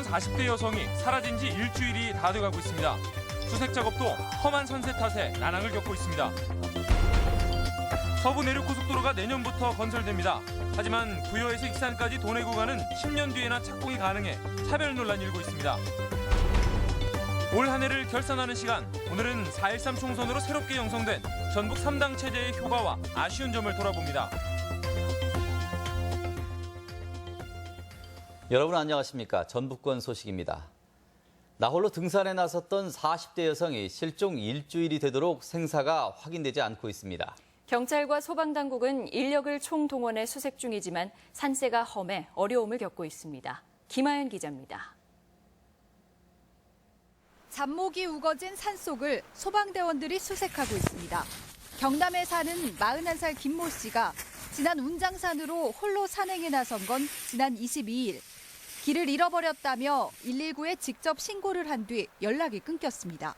꿈꾸던 40대 여성이 사라진 지 일주일이 다 돼가고 있습니다. 수색 작업도 험한 선세 탓에 난항을 겪고 있습니다. 서부 내륙고속도로가 내년부터 건설됩니다. 하지만 부여에서 익산까지 도내 구간은 10년 뒤에나 착공이 가능해 차별 논란이 일고 있습니다. 올 한 해를 결산하는 시간, 오늘은 4.13 총선으로 새롭게 형성된 전북 3당 체제의 효과와 아쉬운 점을 돌아봅니다. 여러분 안녕하십니까? 전북권 소식입니다. 나홀로 등산에 나섰던 40대 여성이 실종 일주일이 되도록 생사가 확인되지 않고 있습니다. 경찰과 소방당국은 인력을 총동원해 수색 중이지만 산세가 험해 어려움을 겪고 있습니다. 김하연 기자입니다. 잡목이 우거진 산속을 소방대원들이 수색하고 있습니다. 경남에 사는 41살 김모 씨가 지난 운장산으로 홀로 산행에 나선 건 지난 22일. 길을 잃어버렸다며 119에 직접 신고를 한 뒤 연락이 끊겼습니다.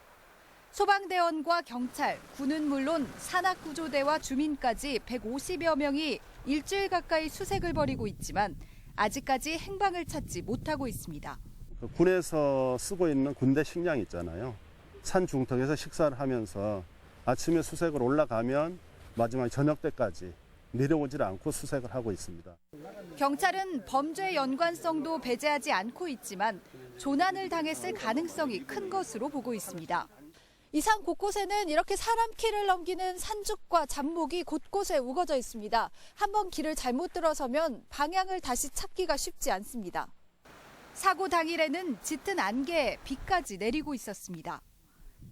소방대원과 경찰, 군은 물론 산악구조대와 주민까지 150여 명이 일주일 가까이 수색을 벌이고 있지만 아직까지 행방을 찾지 못하고 있습니다. 군에서 쓰고 있는 군대 식량 있잖아요. 산 중턱에서 식사를 하면서 아침에 수색을 올라가면 마지막 저녁 때까지 내려오질 않고 수색을 하고 있습니다. 경찰은 범죄 연관성도 배제하지 않고 있지만 조난을 당했을 가능성이 큰 것으로 보고 있습니다. 이 산 곳곳에는 이렇게 사람 키를 넘기는 산죽과 잡목이 곳곳에 우거져 있습니다. 한번 길을 잘못 들어서면 방향을 다시 찾기가 쉽지 않습니다. 사고 당일에는 짙은 안개에 비까지 내리고 있었습니다.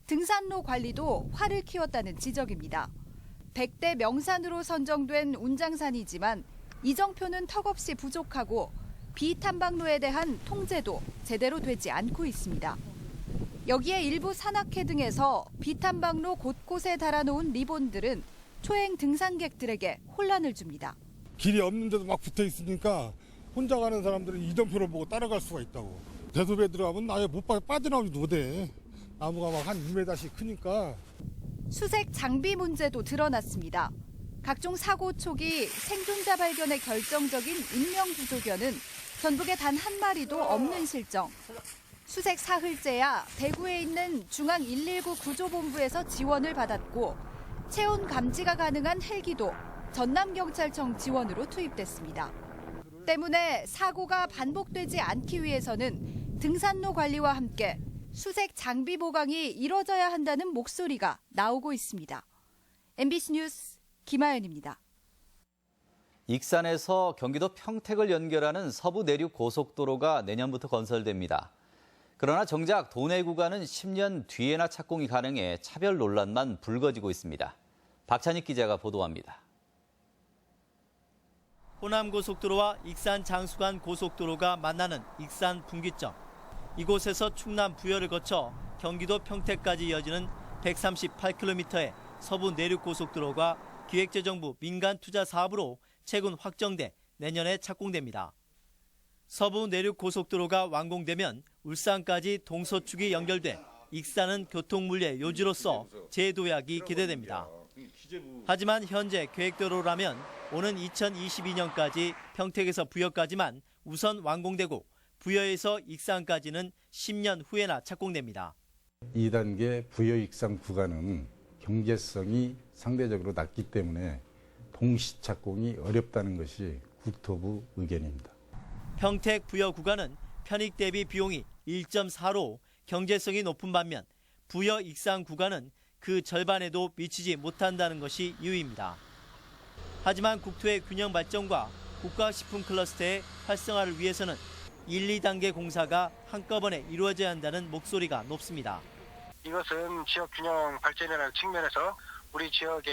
등산로 관리도 화를 키웠다는 지적입니다. 100대 명산으로 선정된 운장산이지만 이정표는 턱없이 부족하고 비탐방로에 대한 통제도 제대로 되지 않고 있습니다. 여기에 일부 산악회 등에서 비탐방로 곳곳에 달아놓은 리본들은 초행 등산객들에게 혼란을 줍니다. 길이 없는데도 막 붙어 있으니까 혼자 가는 사람들은 이정표를 보고 따라갈 수가 있다고. 대숲에 들어가면 아예 못 빠져나오지도 못해. 나무가 막 한 2m씩 크니까. 수색 장비 문제도 드러났습니다. 각종 사고 초기 생존자 발견에 결정적인 인명구조견은 전북에 단 한 마리도 없는 실정. 수색 사흘째야 대구에 있는 중앙 119 구조본부에서 지원을 받았고 체온 감지가 가능한 헬기도 전남경찰청 지원으로 투입됐습니다. 때문에 사고가 반복되지 않기 위해서는 등산로 관리와 함께 수색 장비 보강이 이뤄져야 한다는 목소리가 나오고 있습니다. MBC 뉴스 김하연입니다. 익산에서 경기도 평택을 연결하는 서부 내륙 고속도로가 내년부터 건설됩니다. 그러나 정작 도내 구간은 10년 뒤에나 착공이 가능해 차별 논란만 불거지고 있습니다. 박찬익 기자가 보도합니다. 호남고속도로와 익산 장수간 고속도로가 만나는 익산 분기점. 이곳에서 충남 부여를 거쳐 경기도 평택까지 이어지는 138km의 서부 내륙고속도로가 기획재정부 민간투자 사업으로 최근 확정돼 내년에 착공됩니다. 서부 내륙고속도로가 완공되면 울산까지 동서축이 연결돼 익산은 교통물류의 요지로서 재도약이 기대됩니다. 하지만 현재 계획대로라면 오는 2022년까지 평택에서 부여까지만 우선 완공되고 부여에서 익산까지는 10년 후에나 착공됩니다. 2단계 부여 익산 구간은 경제성이 상대적으로 낮기 때문에 동시 착공이 어렵다는 것이 국토부 의견입니다. 평택 부여 구간은 편익 대비 비용이 1.4로 경제성이 높은 반면 부여 익산 구간은 그 절반에도 미치지 못한다는 것이 이유입니다. 하지만 국토의 균형 발전과 국가식품 클러스터의 활성화를 위해서는 1, 2단계 공사가 한꺼번에 이루어져야 한다는 목소리가 높습니다. 이것은 지역 균형 발전이라는 측면에서 우리 지역에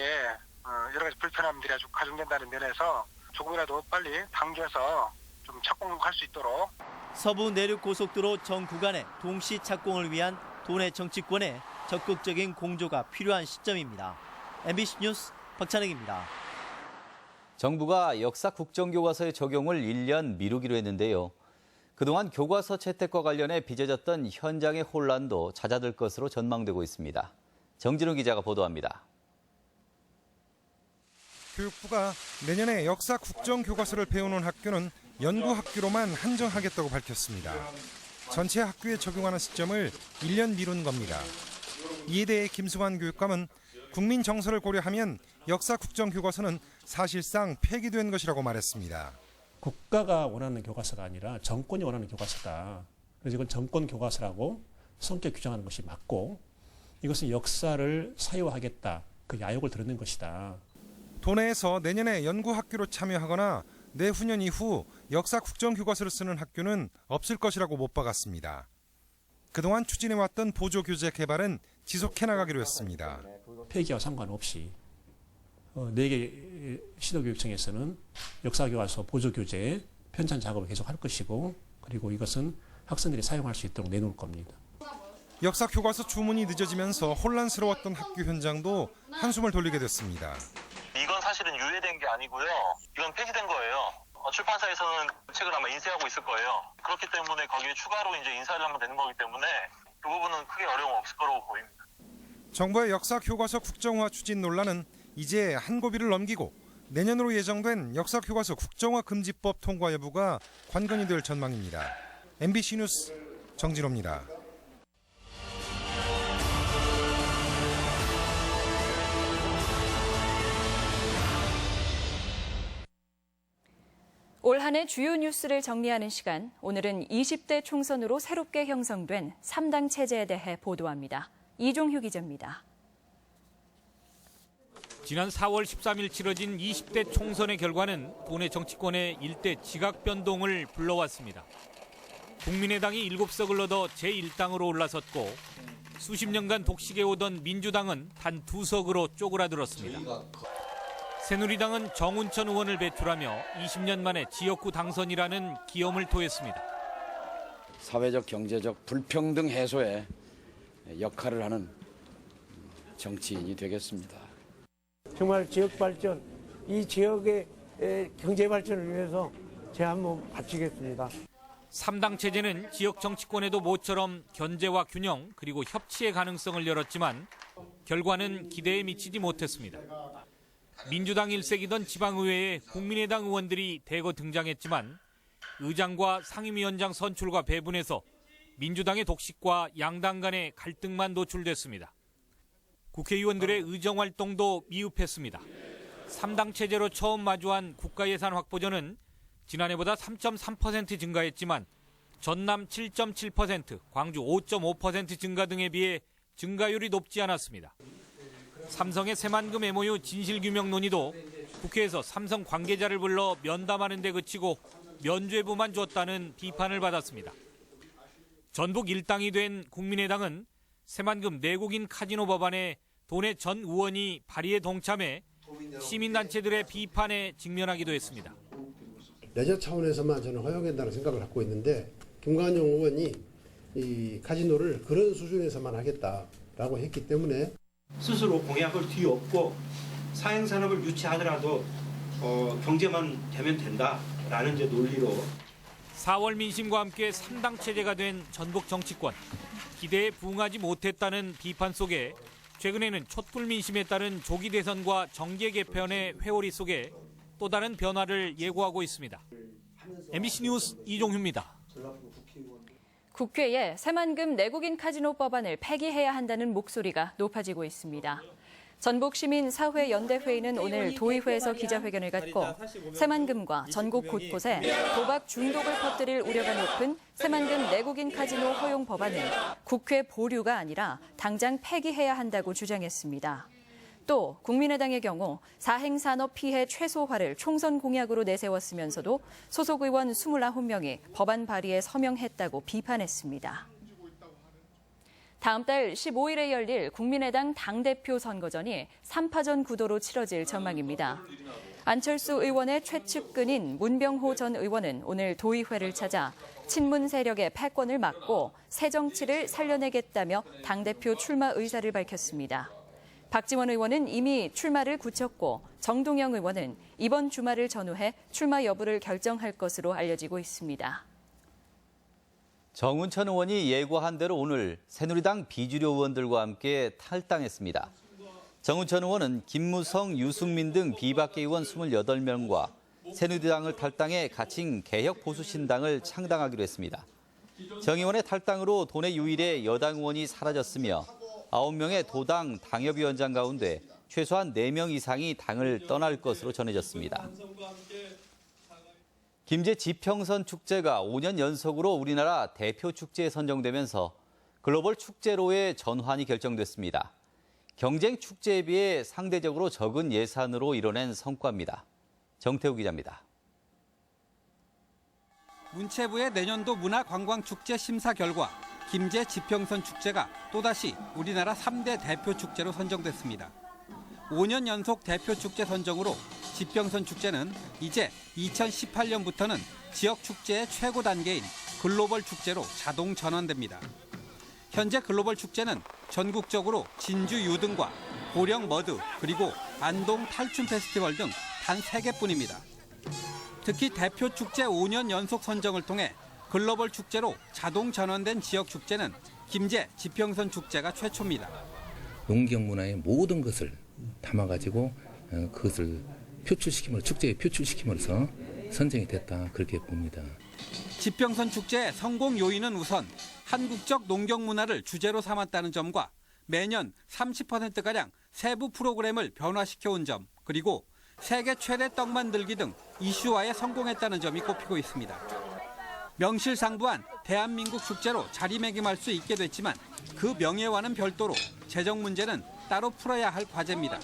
여러 가지 불편함들이 아주 가중된다는 면에서 조금이라도 빨리 당겨서 좀 착공할 수 있도록. 서부 내륙 고속도로 전 구간의 동시 착공을 위한 도내 정치권의 적극적인 공조가 필요한 시점입니다. MBC 뉴스 박찬익입니다. 정부가 역사 국정교과서의 적용을 1년 미루기로 했는데요. 그동안 교과서 채택과 관련해 빚어졌던 현장의 혼란도 잦아들 것으로 전망되고 있습니다. 정진우 기자가 보도합니다. 교육부가 내년에 역사 국정교과서를 배우는 학교는 연구학교로만 한정하겠다고 밝혔습니다. 전체 학교에 적용하는 시점을 1년 미룬 겁니다. 이에 대해 김승환 교육감은 국민 정서를 고려하면 역사 국정 교과서는 사실상 폐기된 것이라고 말했습니다. 국가가 원하는 교과서가 아니라 정권이 원하는 교과서다. 그래서 이건 정권 교과서라고 성격 규정하는 것이 맞고 이것은 역사를 사유화하겠다. 그 야욕을 드러낸 것이다. 도내에서 내년에 연구학교로 참여하거나 내후년 이후 역사 국정교과서를 쓰는 학교는 없을 것이라고 못 박았습니다. 그동안 추진해왔던 보조교재 개발은 지속해 나가기로 했습니다. 폐기와 상관없이 4개 시도교육청에서는 역사교과서 보조교재 편찬 작업을 계속할 것이고 그리고 이것은 학생들이 사용할 수 있도록 내놓을 겁니다. 역사 교과서 주문이 늦어지면서 혼란스러웠던 학교 현장도 한숨을 돌리게 됐습니다. 이건 사실은 유예된 게 아니고요. 이건 폐지된 거예요. 출판사에서는 책을 아마 인쇄하고 있을 거예요. 그렇기 때문에 거기에 추가로 이제 인쇄를 하면 되는 거기 때문에 그 부분은 크게 어려움 없을 거라고 보입니다. 정부의 역사 교과서 국정화 추진 논란은 이제 한 고비를 넘기고 내년으로 예정된 역사 교과서 국정화 금지법 통과 여부가 관건이 될 전망입니다. MBC 뉴스 정진호입니다. 올 한 해 주요 뉴스를 정리하는 시간, 오늘은 20대 총선으로 새롭게 형성된 3당 체제에 대해 보도합니다. 이종휴 기자입니다. 지난 4월 13일 치러진 20대 총선의 결과는 도내 정치권의 일대 지각 변동을 불러왔습니다. 국민의당이 7석을 얻어 제1당으로 올라섰고 수십 년간 독식해오던 민주당은 단 2석으로 쪼그라들었습니다. 새누리당은 정운천 의원을 배출하며 20년 만에 지역구 당선이라는 기염을 토했습니다. 사회적 경제적 불평등 해소에 역할을 하는 정치인이 되겠습니다. 정말 지역 발전, 이 지역의 경제 발전을 위해서 제가 한번 바치겠습니다. 3당 체제는 지역 정치권에도 모처럼 견제와 균형 그리고 협치의 가능성을 열었지만 결과는 기대에 미치지 못했습니다. 민주당 일색이던 지방의회에 국민의당 의원들이 대거 등장했지만 의장과 상임위원장 선출과 배분에서 민주당의 독식과 양당 간의 갈등만 노출됐습니다. 국회의원들의 의정활동도 미흡했습니다. 3당 체제로 처음 마주한 국가예산 확보전은 지난해보다 3.3% 증가했지만 전남 7.7%, 광주 5.5% 증가 등에 비해 증가율이 높지 않았습니다. 삼성의 새만금 MOU 진실규명 논의도 국회에서 삼성 관계자를 불러 면담하는 데 그치고 면죄부만 줬다는 비판을 받았습니다. 전북 일당이 된 국민의당은 새만금 내국인 카지노 법안에 도내 전 의원이 발의에 동참해 시민단체들의 비판에 직면하기도 했습니다. 레저 차원에서만 저는 허용된다는 생각을 갖고 있는데 김관영 의원이 이 카지노를 그런 수준에서만 하겠다라고 했기 때문에 스스로 공약을 뒤엎고 사행산업을 유치하더라도 경제만 되면 된다라는 이제 논리로 4월 민심과 함께 3당 체제가 된 전국 정치권. 기대에 부응하지 못했다는 비판 속에 최근에는 촛불 민심에 따른 조기 대선과 정계 개편의 회오리 속에 또 다른 변화를 예고하고 있습니다. MBC 뉴스 이종휴입니다. 국회에 새만금 내국인 카지노 법안을 폐기해야 한다는 목소리가 높아지고 있습니다. 전북시민사회연대회의는 오늘 도의회에서 기자회견을 갖고 새만금과 전국 곳곳에 도박 중독을 퍼뜨릴 우려가 높은 새만금 내국인 카지노 허용 법안은 국회 보류가 아니라 당장 폐기해야 한다고 주장했습니다. 또 국민의당의 경우 사행산업 피해 최소화를 총선 공약으로 내세웠으면서도 소속 의원 29명이 법안 발의에 서명했다고 비판했습니다. 다음 달 15일에 열릴 국민의당 당대표 선거전이 3파전 구도로 치러질 전망입니다. 안철수 의원의 최측근인 문병호 전 의원은 오늘 도의회를 찾아 친문 세력의 패권을 막고 새 정치를 살려내겠다며 당대표 출마 의사를 밝혔습니다. 박지원 의원은 이미 출마를 굳혔고 정동영 의원은 이번 주말을 전후해 출마 여부를 결정할 것으로 알려지고 있습니다. 정운천 의원이 예고한 대로 오늘 새누리당 비주류 의원들과 함께 탈당했습니다. 정운천 의원은 김무성, 유승민 등 비박계 의원 28명과 새누리당을 탈당해 가칭 개혁보수신당을 창당하기로 했습니다. 정의원의 탈당으로 도내 유일의 여당 의원이 사라졌으며 9명의 도당 당협위원장 가운데 최소한 4명 이상이 당을 떠날 것으로 전해졌습니다. 김제 지평선 축제가 5년 연속으로 우리나라 대표 축제에 선정되면서 글로벌 축제로의 전환이 결정됐습니다. 경쟁 축제에 비해 상대적으로 적은 예산으로 이뤄낸 성과입니다. 정태우 기자입니다. 문체부의 내년도 문화관광축제 심사 결과 김제 지평선 축제가 또다시 우리나라 3대 대표 축제로 선정됐습니다. 5년 연속 대표 축제 선정으로 지평선 축제는 이제 2018년부터는 지역 축제의 최고 단계인 글로벌 축제로 자동 전환됩니다. 현재 글로벌 축제는 전국적으로 진주 유등과 고령 머드 그리고 안동 탈춤 페스티벌 등 단 3개뿐입니다. 특히 대표 축제 5년 연속 선정을 통해 글로벌 축제로 자동 전환된 지역 축제는 김제 지평선 축제가 최초입니다. 농경 문화의 모든 것을 담아가지고 그것을 축제에 표출시킴으로써 선정이 됐다 그렇게 봅니다. 지평선 축제의 성공 요인은 우선 한국적 농경 문화를 주제로 삼았다는 점과 매년 30%가량 세부 프로그램을 변화시켜온 점, 그리고 세계 최대 떡 만들기 등 이슈화에 성공했다는 점이 꼽히고 있습니다. 명실상부한 대한민국 축제로 자리매김할 수 있게 됐지만 그 명예와는 별도로 재정 문제는 따로 풀어야 할 과제입니다.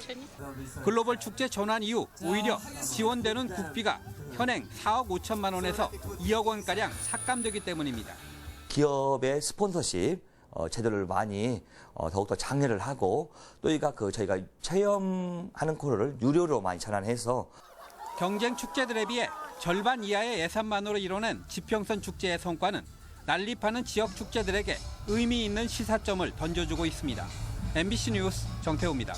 글로벌 축제 전환 이후 오히려 지원되는 국비가 현행 4억 5천만 원에서 2억 원가량 삭감되기 때문입니다. 기업의 스폰서십 제도를 많이 더욱더 장려를 하고 또 저희가 체험하는 코너를 유료로 많이 전환해서 경쟁 축제들에 비해 절반 이하의 예산만으로 이뤄낸 지평선 축제의 성과는 난립하는 지역 축제들에게 의미 있는 시사점을 던져주고 있습니다. MBC 뉴스 정태우입니다.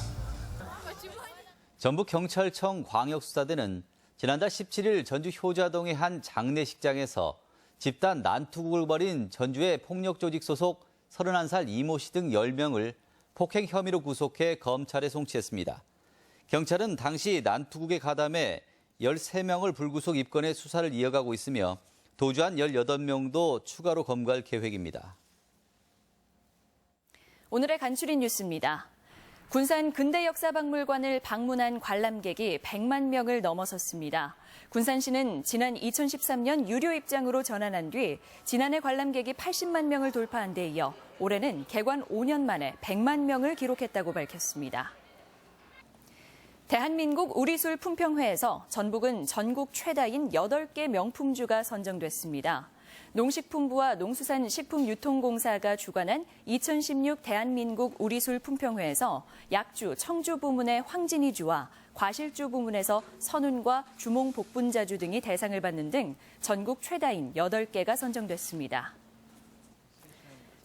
전북경찰청 광역수사대는 지난달 17일 전주 효자동의 한 장례식장에서 집단 난투극을 벌인 전주의 폭력조직 소속 31살 이모 씨 등 10명을 폭행 혐의로 구속해 검찰에 송치했습니다. 경찰은 당시 난투극에 가담해 13명을 불구속 입건해 수사를 이어가고 있으며 도주한 18명도 추가로 검거할 계획입니다. 오늘의 간추린 뉴스입니다. 군산 근대역사박물관을 방문한 관람객이 100만 명을 넘어섰습니다. 군산시는 지난 2013년 유료 입장으로 전환한 뒤 지난해 관람객이 80만 명을 돌파한 데 이어 올해는 개관 5년 만에 100만 명을 기록했다고 밝혔습니다. 대한민국 우리술 품평회에서 전북은 전국 최다인 8개 명품주가 선정됐습니다. 농식품부와 농수산식품유통공사가 주관한 2016 대한민국 우리술 품평회에서 약주, 청주 부문의 황진이주와 과실주 부문에서 선운과 주몽 복분자주 등이 대상을 받는 등 전국 최다인 8개가 선정됐습니다.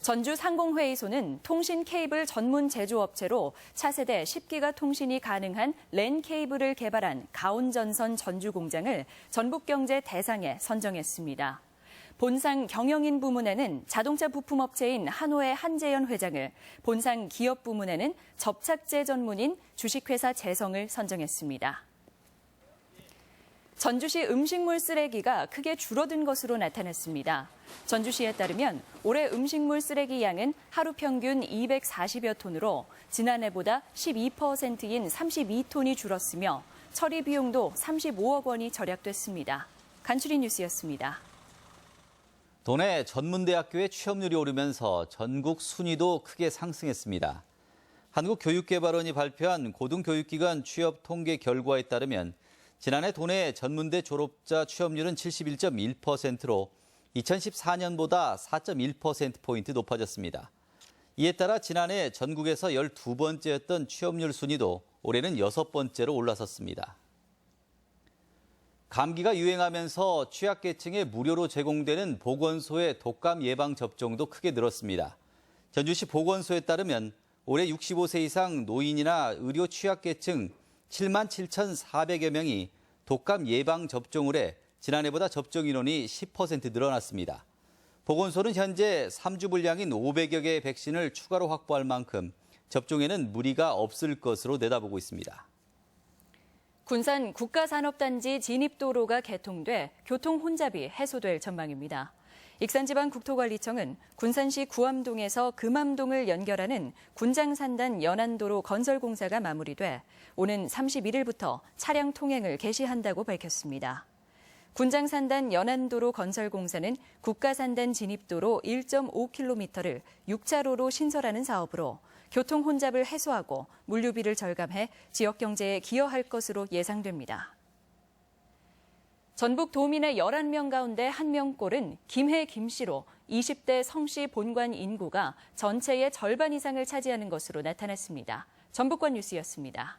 전주 상공회의소는 통신 케이블 전문 제조업체로 차세대 10기가 통신이 가능한 랜 케이블을 개발한 가온전선 전주 공장을 전북경제 대상에 선정했습니다. 본상 경영인 부문에는 자동차 부품업체인 한호의 한재현 회장을, 본상 기업 부문에는 접착제 전문인 주식회사 재성을 선정했습니다. 전주시 음식물 쓰레기가 크게 줄어든 것으로 나타났습니다. 전주시에 따르면 올해 음식물 쓰레기 양은 하루 평균 240여 톤으로 지난해보다 12%인 32톤이 줄었으며 처리 비용도 35억 원이 절약됐습니다. 간추린 뉴스였습니다. 도내 전문대학교의 취업률이 오르면서 전국 순위도 크게 상승했습니다. 한국교육개발원이 발표한 고등교육기관 취업 통계 결과에 따르면 지난해 도내 전문대 졸업자 취업률은 71.1%로 2014년보다 4.1%포인트 높아졌습니다. 이에 따라 지난해 전국에서 12번째였던 취업률 순위도 올해는 6번째로 올라섰습니다. 감기가 유행하면서 취약계층에 무료로 제공되는 보건소의 독감 예방 접종도 크게 늘었습니다. 전주시 보건소에 따르면 올해 65세 이상 노인이나 의료 취약계층 77,400여 명이 독감 예방 접종을 해 지난해보다 접종 인원이 10% 늘어났습니다. 보건소는 현재 3주 분량인 500여 개의 백신을 추가로 확보할 만큼 접종에는 무리가 없을 것으로 내다보고 있습니다. 군산 국가산업단지 진입도로가 개통돼 교통 혼잡이 해소될 전망입니다. 익산지방국토관리청은 군산시 구암동에서 금암동을 연결하는 군장산단 연안도로 건설 공사가 마무리돼 오는 31일부터 차량 통행을 개시한다고 밝혔습니다. 군장산단 연안도로 건설 공사는 국가산단 진입도로 1.5km를 6차로로 신설하는 사업으로 교통 혼잡을 해소하고 물류비를 절감해 지역 경제에 기여할 것으로 예상됩니다. 전북 도민의 11명 가운데 1명꼴은 김해 김씨로 20대 성씨 본관 인구가 전체의 절반 이상을 차지하는 것으로 나타났습니다. 전북권 뉴스였습니다.